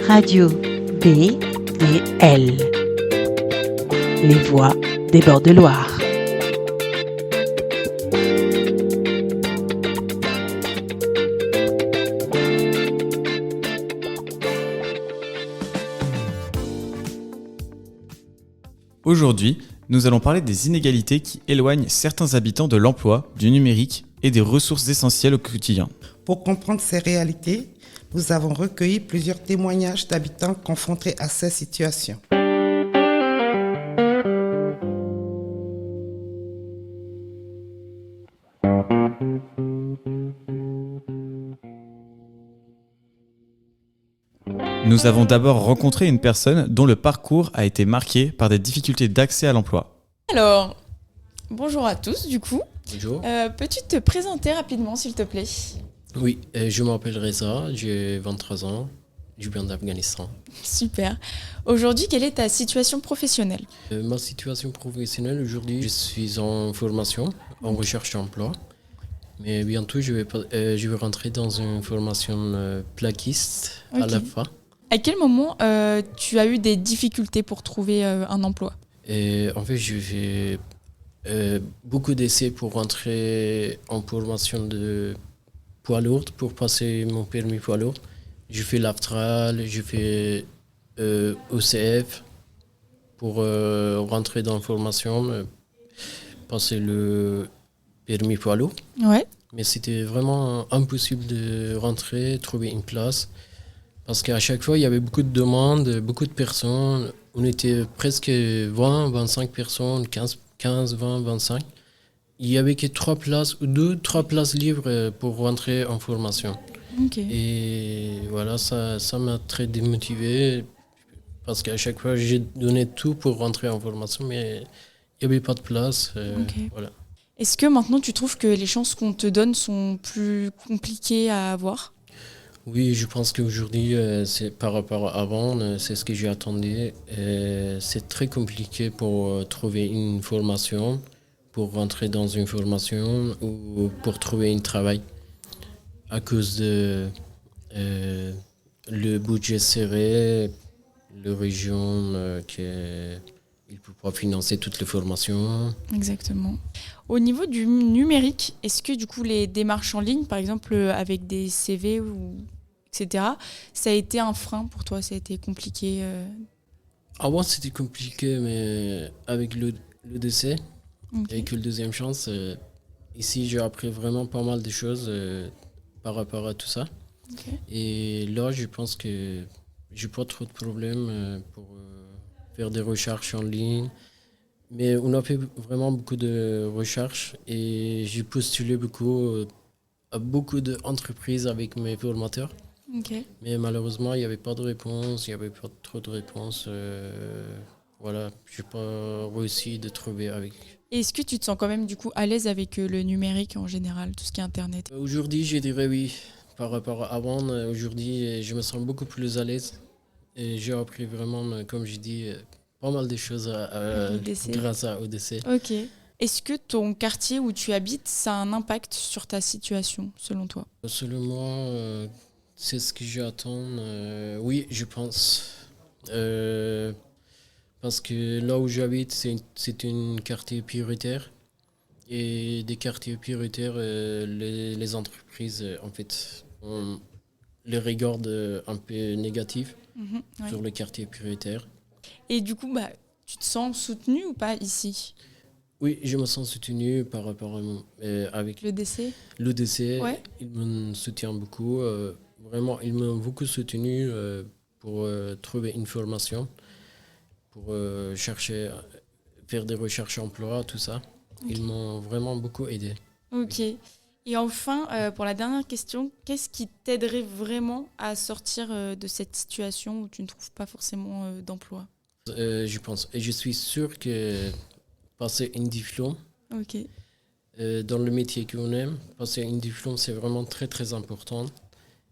Radio BDL. Les voix des bords de Loire. Aujourd'hui, nous allons parler des inégalités qui éloignent certains habitants de l'emploi, du numérique et des ressources essentielles au quotidien. Pour comprendre ces réalités, nous avons recueilli plusieurs témoignages d'habitants confrontés à ces situations. Nous avons d'abord rencontré une personne dont le parcours a été marqué par des difficultés d'accès à l'emploi. Alors, bonjour à tous du coup. Bonjour. Peux-tu te présenter rapidement s'il te plaît ? Oui, je m'appelle Reza, j'ai 23 ans, je viens d'Afghanistan. Super. Aujourd'hui, quelle est ta situation professionnelle ? Ma situation professionnelle aujourd'hui, je suis en formation, en recherche d'emploi. Mais bientôt, je vais rentrer dans une formation plaquiste à la fin. À quel moment tu as eu des difficultés pour trouver un emploi ? Et en fait, je fais beaucoup d'essais pour rentrer en formation de poids lourd, pour passer mon permis poids lourd. Je fais l'Aftral, je fais OCF pour rentrer dans la formation, passer le permis poids lourd. Ouais. Mais c'était vraiment impossible de rentrer, trouver une place. Parce qu'à chaque fois, il y avait beaucoup de demandes, beaucoup de personnes. On était presque 20, 25 personnes, 15, 20, 25. Il n'y avait que 3 places libres pour rentrer en formation. Okay. Et voilà, ça m'a très démotivé. Parce qu'à chaque fois, j'ai donné tout pour rentrer en formation, mais il n'y avait pas de place. Voilà. Est-ce que maintenant, tu trouves que les chances qu'on te donne sont plus compliquées à avoir ? Oui, je pense qu'aujourd'hui, c'est par rapport à avant, c'est ce que j'ai attendu. C'est très compliqué pour trouver une formation, pour rentrer dans une formation ou pour trouver un travail à cause de le budget serré, la région qui il ne peut pas financer toutes les formations. Exactement. Au niveau du numérique, est-ce que du coup les démarches en ligne, par exemple avec des CV ou etc., ça a été un frein pour toi ? Ça a été compliqué Avant c'était compliqué, mais avec le décès, avec le deuxième chance, ici j'ai appris vraiment pas mal de choses par rapport à tout ça. Et là je pense que j'ai pas trop de problèmes pour faire des recherches en ligne. Mais on a fait vraiment beaucoup de recherches et j'ai postulé à beaucoup d'entreprises avec mes formateurs. Mais malheureusement, il n'y avait pas de réponse, il n'y avait pas trop de réponses. Voilà, je n'ai pas réussi de trouver avec. Et est-ce que tu te sens quand même du coup à l'aise avec le numérique en général, tout ce qui est Internet ? Aujourd'hui, je dirais oui. Par rapport à avant, aujourd'hui, je me sens beaucoup plus à l'aise. Et j'ai appris vraiment, comme je dis, pas mal de choses grâce à ODC. Ok. Est-ce que ton quartier où tu habites, ça a un impact sur ta situation, selon toi ? Selon moi, c'est ce que j'attends. Oui, je pense. Parce que là où j'habite, c'est un quartier prioritaire. Et des quartiers prioritaires, les entreprises, en fait, ont les regards un peu négatifs sur le quartier prioritaire. Et du coup, tu te sens soutenu ou pas ici ? Oui, je me sens soutenu par rapport avec l'EDC. L'EDC, il me soutient beaucoup. Vraiment, il m'a beaucoup soutenu pour trouver une formation, pour faire des recherches emploi, tout ça. Ils m'ont vraiment beaucoup aidé. Ok. Et enfin, pour la dernière question, qu'est-ce qui t'aiderait vraiment à sortir de cette situation où tu ne trouves pas forcément d'emploi ? Je pense, et je suis sûr que passer un diplôme dans le métier qu'on aime, passer un diplôme, c'est vraiment très très important.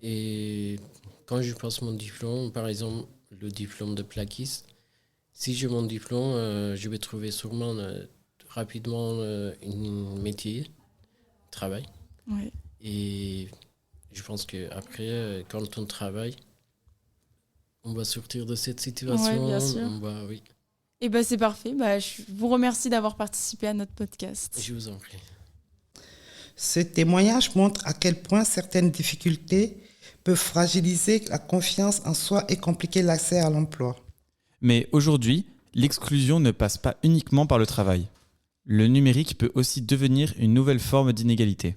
Et quand je passe mon diplôme, par exemple le diplôme de plaquiste, si j'ai mon diplôme, je vais trouver sûrement rapidement un métier, travail. Ouais. Et je pense qu'après, quand on travaille, on va sortir de cette situation. Ouais, bien sûr. Oui, Et c'est parfait. Je vous remercie d'avoir participé à notre podcast. je vous en prie. Ce témoignage montre à quel point certaines difficultés peuvent fragiliser la confiance en soi et compliquer l'accès à l'emploi. Mais aujourd'hui, l'exclusion ne passe pas uniquement par le travail. Le numérique peut aussi devenir une nouvelle forme d'inégalité.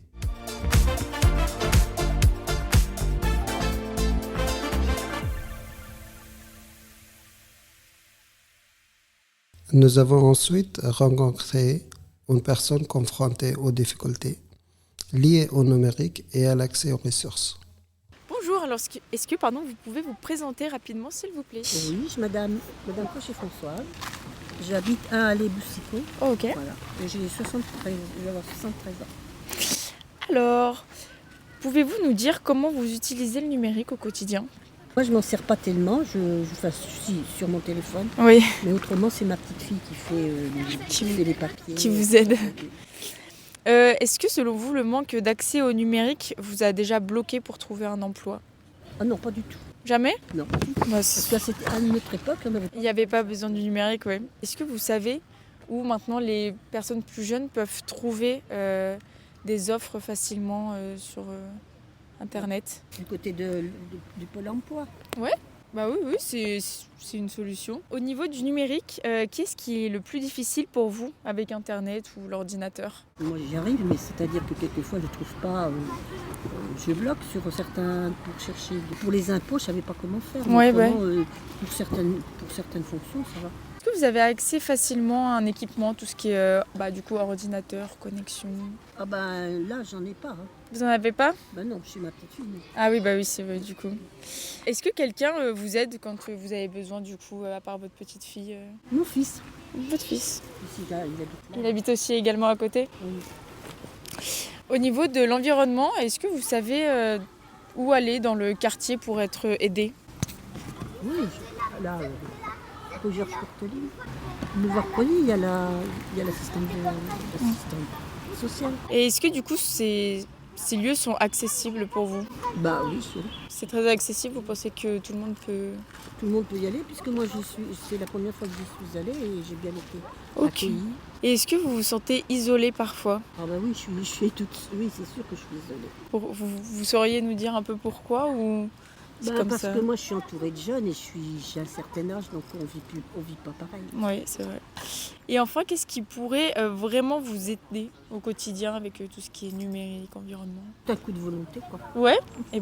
Nous avons ensuite rencontré une personne confrontée aux difficultés liées au numérique et à l'accès aux ressources. Bonjour, alors est-ce que vous pouvez vous présenter rapidement s'il vous plaît? Oui, je suis Madame Cochet-Françoise. J'habite à Allée-Boussicot. Oh, ok. Voilà. Et je vais avoir 73 ans. Alors, pouvez-vous nous dire comment vous utilisez le numérique au quotidien? Moi, je m'en sers pas tellement. Je fais sur mon téléphone. Oui. Mais autrement, c'est ma petite fille qui fait les papiers. Qui vous aide. Est-ce que selon vous, le manque d'accès au numérique vous a déjà bloqué pour trouver un emploi? Ah non, pas du tout. Jamais? Non, pas du tout. Parce qu'à notre époque, on avait... Il n'y avait pas besoin du numérique, oui. Est-ce que vous savez où maintenant les personnes plus jeunes peuvent trouver des offres facilement sur Internet? Du côté du Pôle emploi. Oui, c'est une solution. Au niveau du numérique, qu'est-ce qui est le plus difficile pour vous avec Internet ou l'ordinateur? Moi, j'y arrive, mais c'est-à-dire que quelquefois, je ne trouve pas... je bloque sur certains... Pour chercher... Pour les impôts, je ne savais pas comment faire. Ouais, pour certaines fonctions, ça va. Est-ce que vous avez accès facilement à un équipement, tout ce qui est du coup ordinateur, connexion? Ah là, j'en ai pas. Hein. Vous en avez pas? Non, je suis ma petite fille. Non. Ah oui, c'est vrai du coup. Est-ce que quelqu'un vous aide quand vous avez besoin du coup, à part votre petite fille? Mon fils. Votre fils? Ici, il habite là. Il habite aussi également à côté? Oui. Au niveau de l'environnement, est-ce que vous savez où aller dans le quartier pour être aidé? Oui, là, au Georges Courteline. Le Voir-Poigny, il y a l'assistante sociale. Et est-ce que du coup ces lieux sont accessibles pour vous? Oui, sûr. C'est très accessible, vous pensez que tout le monde peut... Tout le monde peut y aller, puisque moi, c'est la première fois que j'y suis allée et j'ai bien été accueillie. Et est-ce que vous vous sentez isolé parfois? Oui, je suis toute... Oui, c'est sûr que je suis isolée. Vous sauriez nous dire un peu pourquoi ou... Parce que moi je suis entourée de jeunes et j'ai un certain âge, donc on vit pas pareil. Oui, c'est vrai. Et enfin, qu'est-ce qui pourrait vraiment vous aider au quotidien avec tout ce qui est numérique, environnement? Un coup de volonté, quoi. Ouais, et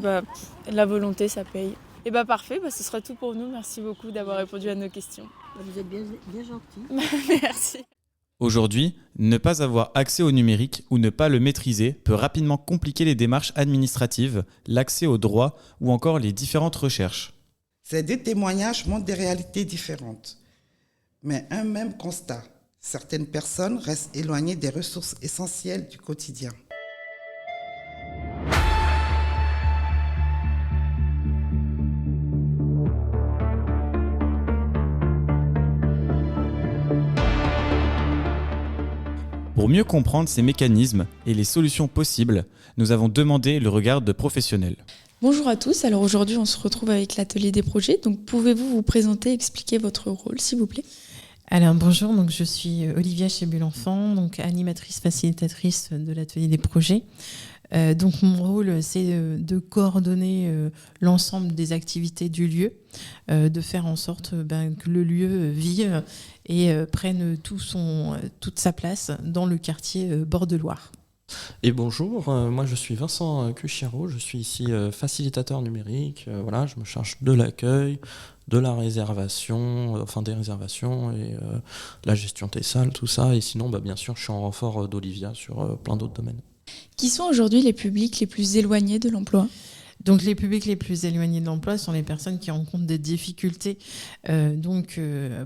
la volonté ça paye. Et parfait, ce sera tout pour nous. Merci beaucoup d'avoir répondu à nos questions. Vous êtes bien gentil. Merci. Aujourd'hui, ne pas avoir accès au numérique ou ne pas le maîtriser peut rapidement compliquer les démarches administratives, l'accès aux droits ou encore les différentes recherches. Ces deux témoignages montrent des réalités différentes, mais un même constat. Certaines personnes restent éloignées des ressources essentielles du quotidien. Pour mieux comprendre ces mécanismes et les solutions possibles, nous avons demandé le regard de professionnels. Bonjour à tous, alors aujourd'hui on se retrouve avec l'atelier des projets, donc pouvez-vous vous présenter et expliquer votre rôle s'il vous plaît? Alors bonjour, donc je suis Olivia Chébul-Enfant, donc animatrice facilitatrice de l'atelier des projets. Donc mon rôle c'est de coordonner l'ensemble des activités du lieu, de faire en sorte que le lieu vive et prenne toute sa place dans le quartier Bord-de-Loire. Et bonjour, moi je suis Vincent Cuchero, je suis ici facilitateur numérique, je me charge de l'accueil, de la réservation, des réservations et la gestion des salles, tout ça, et sinon bien sûr je suis en renfort d'Olivia sur plein d'autres domaines. Qui sont aujourd'hui les publics les plus éloignés de l'emploi ? Donc les publics les plus éloignés de l'emploi sont les personnes qui rencontrent des difficultés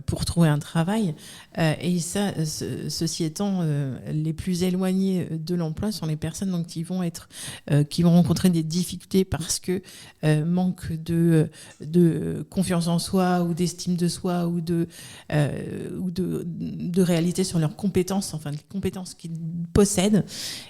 pour trouver un travail. Et ça, ceci étant, les plus éloignés de l'emploi sont les personnes donc, qui vont rencontrer des difficultés parce que manque de confiance en soi ou d'estime de soi ou de réalité sur leurs compétences, les compétences qu'ils possèdent.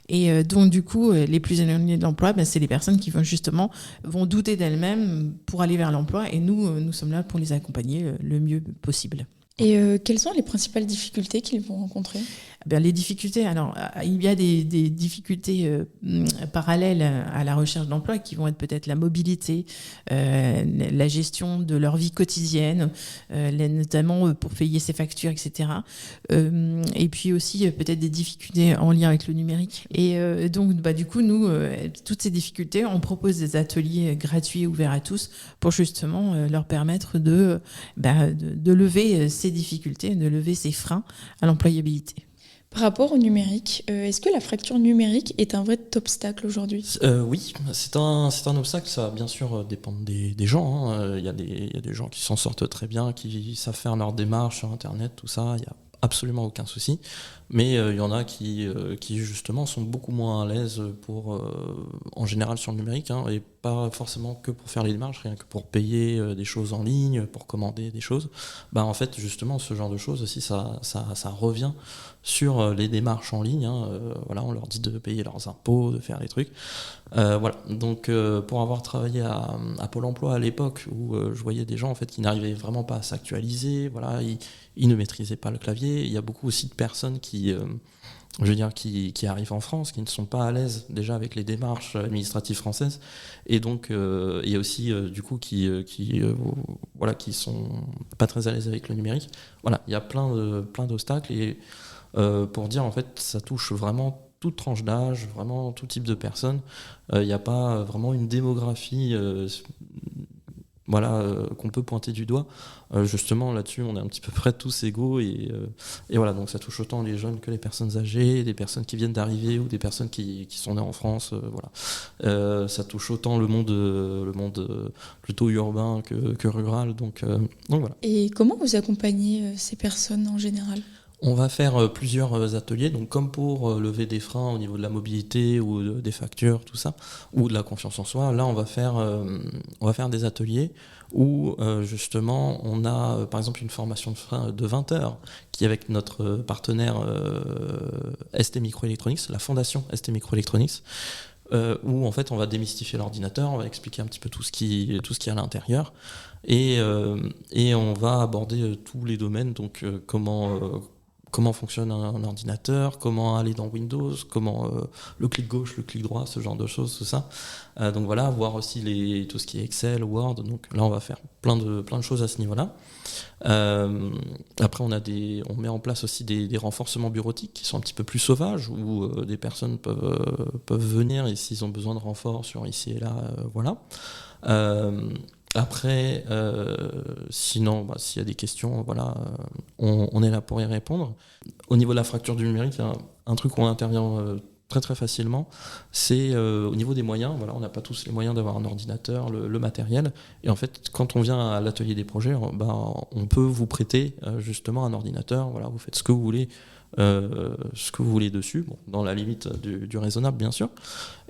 Et donc du coup, les plus éloignés de l'emploi, c'est les personnes qui vont justement vont douter d'elles-mêmes pour aller vers l'emploi. Et nous sommes là pour les accompagner le mieux possible. Et quelles sont les principales difficultés qu'ils vont rencontrer ? Les difficultés, alors il y a des difficultés parallèles à la recherche d'emploi qui vont être peut-être la mobilité, la gestion de leur vie quotidienne, notamment pour payer ses factures, etc. Et puis aussi peut-être des difficultés en lien avec le numérique. Et donc du coup, nous, toutes ces difficultés, on propose des ateliers gratuits ouverts à tous pour justement leur permettre de lever ces difficultés, de lever ces freins à l'employabilité. Par rapport au numérique, est-ce que la fracture numérique est un vrai obstacle aujourd'hui ? Oui, c'est un obstacle, ça va bien sûr dépendre des gens. Hein. Il y a des gens qui s'en sortent très bien, qui savent faire leur démarche sur Internet, tout ça, il n'y a absolument aucun souci. Mais il y en a qui justement sont beaucoup moins à l'aise en général sur le numérique, hein, et pas forcément que pour faire les démarches, rien que pour payer des choses en ligne, pour commander des choses. En fait, justement, ce genre de choses aussi, ça revient sur les démarches en ligne. Hein. On leur dit de payer leurs impôts, de faire les trucs. Donc pour avoir travaillé à Pôle emploi à l'époque, où je voyais des gens en fait qui n'arrivaient vraiment pas à s'actualiser, ils ne maîtrisaient pas le clavier. Il y a beaucoup aussi de personnes qui arrivent en France, qui ne sont pas à l'aise déjà avec les démarches administratives françaises, et donc il y a aussi du coup qui sont pas très à l'aise avec le numérique. Il y a plein d'obstacles, et pour dire en fait ça touche vraiment toute tranche d'âge, vraiment tout type de personnes. Il n'y a pas vraiment une démographie qu'on peut pointer du doigt. Justement, là-dessus, on est un petit peu près tous égaux. Et voilà, donc ça touche autant les jeunes que les personnes âgées, des personnes qui viennent d'arriver ou des personnes qui sont nées en France. Ça touche autant le monde plutôt urbain que rural. Donc voilà. Et comment vous accompagnez ces personnes en général ? On va faire plusieurs ateliers, donc comme pour lever des freins au niveau de la mobilité ou des factures, tout ça, ou de la confiance en soi. Là, on va faire des ateliers où justement on a par exemple une formation de frein de 20 heures qui est avec notre partenaire ST Microelectronics, la fondation ST Microelectronics, où en fait on va démystifier l'ordinateur, on va expliquer un petit peu tout ce qui est à l'intérieur, et on va aborder tous les domaines, donc comment fonctionne un ordinateur, comment aller dans Windows, comment le clic gauche, le clic droit, ce genre de choses, tout ça. Donc voir aussi tout ce qui est Excel, Word. Donc là, on va faire plein de choses à ce niveau-là. Après, on met en place aussi des renforcements bureautiques qui sont un petit peu plus sauvages, où des personnes peuvent venir, et s'ils ont besoin de renfort sur ici et là, voilà. Après, sinon, s'il y a des questions, on est là pour y répondre. Au niveau de la fracture du numérique, il y a un truc où on intervient très très facilement, c'est au niveau des moyens. On n'a pas tous les moyens d'avoir un ordinateur, le matériel. Et en fait, quand on vient à l'atelier des projets, on peut vous prêter justement un ordinateur. Vous faites ce que vous voulez dessus, dans la limite du raisonnable bien sûr.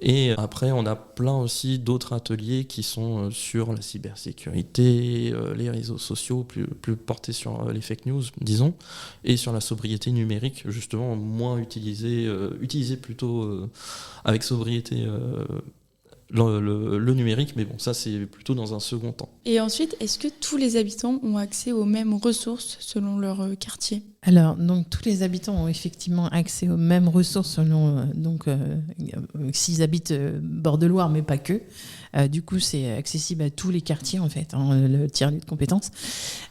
Et après on a plein aussi d'autres ateliers qui sont sur la cybersécurité, les réseaux sociaux, plus portés sur les fake news disons, et sur la sobriété numérique, justement moins utiliser plutôt avec sobriété le numérique, mais ça c'est plutôt dans un second temps. Et ensuite, est-ce que tous les habitants ont accès aux mêmes ressources selon leur quartier ? Alors, donc tous les habitants ont effectivement accès aux mêmes ressources selon s'ils habitent bord de Loire, mais pas que. Du coup, c'est accessible à tous les quartiers en fait, le tiers-lieu de compétences.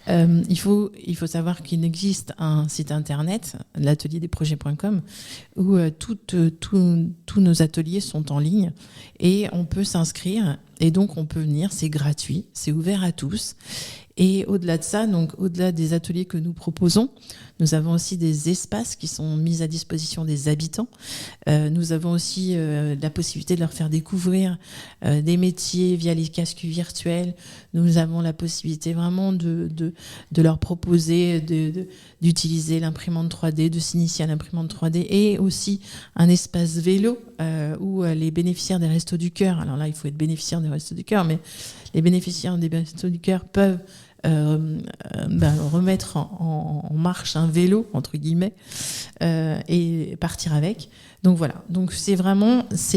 Il faut savoir qu'il existe un site internet, l'atelierdesprojets.com, où tous nos ateliers sont en ligne et on peut s'inscrire. Et donc, on peut venir, c'est gratuit, c'est ouvert à tous. Et au-delà de ça, donc au-delà des ateliers que nous proposons, nous avons aussi des espaces qui sont mis à disposition des habitants. Nous avons aussi la possibilité de leur faire découvrir des métiers via les casques virtuels. Nous avons la possibilité vraiment de leur proposer d'utiliser l'imprimante 3D, de s'initier à l'imprimante 3D, et aussi un espace vélo où les bénéficiaires des Restos du Cœur, alors là il faut être bénéficiaire des Restos du Cœur, mais les bénéficiaires des Restos du Cœur peuvent remettre en marche un vélo, entre guillemets, et partir avec. Donc voilà, donc c'est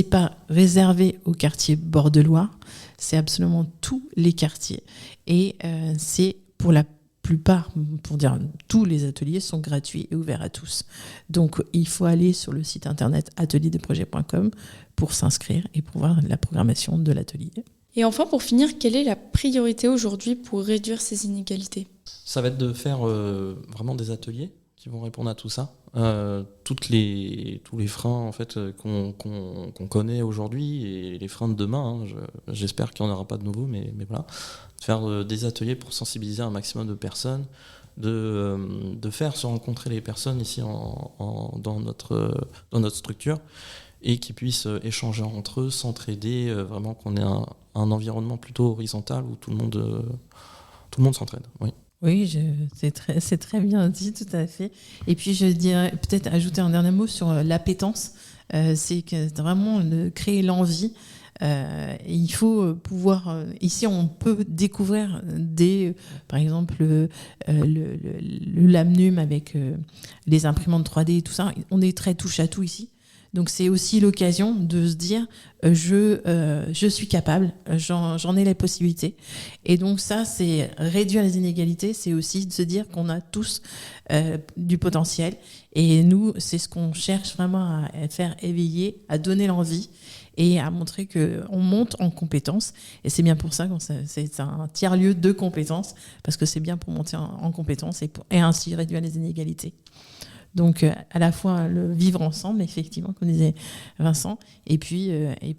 pas réservé au quartier bord de Loire, c'est absolument tous les quartiers. Et c'est pour la plupart, pour dire tous les ateliers sont gratuits et ouverts à tous. Donc il faut aller sur le site internet atelierdesprojets.com pour s'inscrire et pour voir la programmation de l'atelier. Et enfin, pour finir, quelle est la priorité aujourd'hui pour réduire ces inégalités ? Ça va être de faire vraiment des ateliers qui vont répondre à tout ça. Tous les freins en fait qu'on connaît aujourd'hui et les freins de demain. J'espère qu'il n'y en aura pas de nouveaux, mais voilà. Faire des ateliers pour sensibiliser un maximum de personnes, de faire se rencontrer les personnes ici dans notre structure et qu'ils puissent échanger entre eux, s'entraider, vraiment qu'on ait un environnement plutôt horizontal où tout le monde s'entraide. Oui. Oui, c'est très bien dit, tout à fait. Et puis je dirais peut-être ajouter un dernier mot sur l'appétence. C'est que vraiment créer l'envie. Il faut pouvoir. Ici, on peut découvrir par exemple, le Lamnum avec les imprimantes 3D et tout ça. On est très touche à tout ici. Donc c'est aussi l'occasion de se dire je suis capable, j'en ai les possibilités. Et donc ça, c'est réduire les inégalités, c'est aussi de se dire qu'on a tous du potentiel. Et nous, c'est ce qu'on cherche vraiment à faire éveiller, à donner l'envie et à montrer qu'on monte en compétences. Et c'est bien pour ça que c'est un tiers-lieu de compétences, parce que c'est bien pour monter en compétences et ainsi réduire les inégalités. Donc, à la fois le vivre ensemble, effectivement, comme disait Vincent, et puis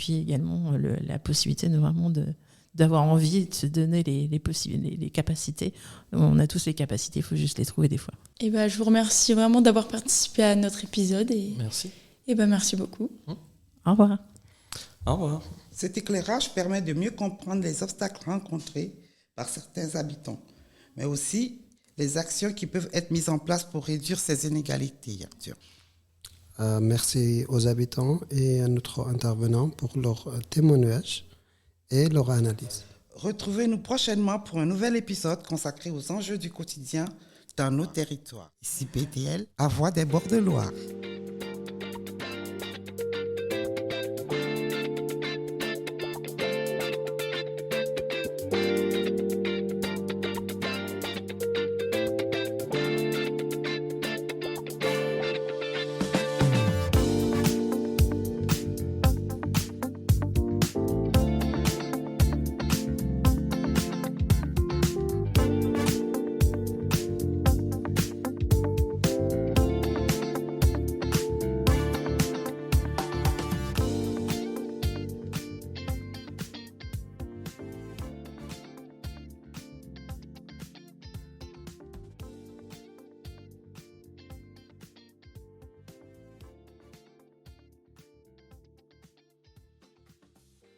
également la possibilité d'avoir envie de se donner les capacités. On a tous les capacités, il faut juste les trouver des fois. Et je vous remercie vraiment d'avoir participé à notre épisode. Merci. Et merci beaucoup. Au revoir. Au revoir. Cet éclairage permet de mieux comprendre les obstacles rencontrés par certains habitants, mais aussi les actions qui peuvent être mises en place pour réduire ces inégalités, Arthur. Merci aux habitants et à notre intervenant pour leur témoignage et leur analyse. Retrouvez-nous prochainement pour un nouvel épisode consacré aux enjeux du quotidien dans nos territoires. Ici PTL, à Voix des bords de Loire.